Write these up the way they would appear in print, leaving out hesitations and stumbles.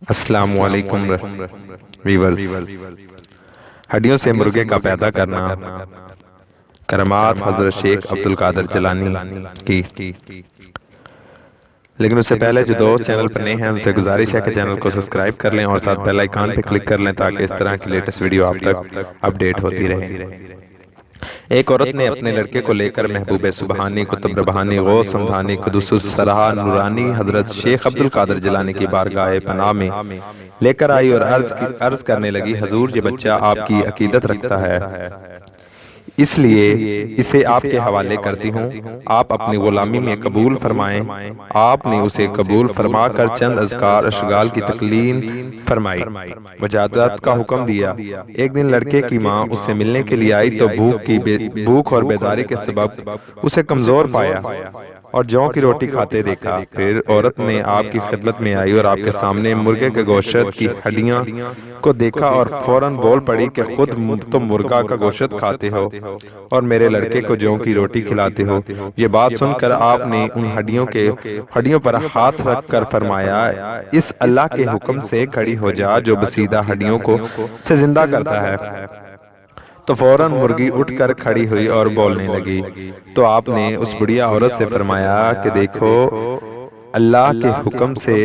السلام علیکم ویورز۔ ہڈیوں سے مرغے کا پیدا کرنا، کرامات حضرت شیخ عبدالقادر جیلانی کی۔ لیکن اس سے پہلے جو دوست چینل پر نئے ہیں ان سے گزارش ہے کہ چینل کو سبسکرائب کر لیں اور ساتھ بیل آئیکن پہ کلک کر لیں تاکہ اس طرح کی لیٹسٹ ویڈیو آپ تک اپڈیٹ ہوتی رہے۔ ایک عورت نے اپنے لڑکے کو لے کر محبوب سبحانی، قطب ربحانی، غوث سمدھانی، قدوس السرح نورانی حضرت شیخ عبدالقادر جیلانی کی بارگاہ پناہ میں لے کر آئی اور عرض کرنے لگی، حضور یہ بچہ آپ کی عقیدت رکھتا ہے، اس لیے اسے آپ کے حوالے کرتی ہوں، آپ اپنی غلامی میں قبول فرمائیں۔ آپ نے اسے قبول فرما کر چند اذکار اشغال کی تکلیم فرمائی، وجادت کا حکم دیا۔ ایک دن لڑکے کی ماں اس سے ملنے کے لیے آئی تو بھوک اور بیداری کے سبب اسے کمزور پایا اور جوں کی روٹی کھاتے دیکھا۔ پھر عورت نے آپ کی خدمت میں آئی اور آپ کے سامنے مرغے کے گوشت کی ہڈیاں کو دیکھا اور فوراً بول پڑی کہ خود تم مرغا کا گوشت کھاتے ہو اور میرے لڑکے کو جوں کی روٹی کھلاتے ہو۔ یہ بات سن کر آپ نے ان ہڈیوں پر ہاتھ رکھ کر فرمایا، اس اللہ کے حکم سے کھڑی ہو جا جو بسیدہ ہڈیوں کو سے زندہ کرتا ہے۔ تو فوراً مرغی اٹھ کر کھڑی ہوئی اور بولنے لگی۔ تو آپ نے اس بڑھیا عورت سے فرمایا کہ دیکھو، اللہ کے حکم سے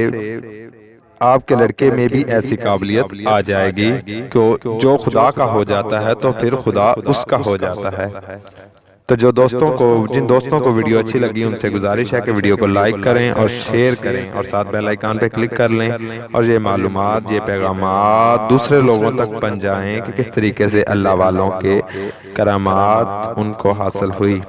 آپ کے لڑکے میں بھی ایسی قابلیت آ جائے گی کہ جو خدا کا ہو جاتا ہے تو پھر خدا اس کا ہو جاتا ہے۔ تو جن دوستوں کو ویڈیو اچھی لگی ان سے گزارش ہے کہ ویڈیو کو لائک کریں اور شیئر کریں اور ساتھ بیل آئیکن پہ کلک کر لیں اور یہ معلومات، یہ پیغامات دوسرے لوگوں تک پہنچ جائیں کہ کس طریقے سے اللہ والوں کے کرامات ان کو حاصل ہوئی۔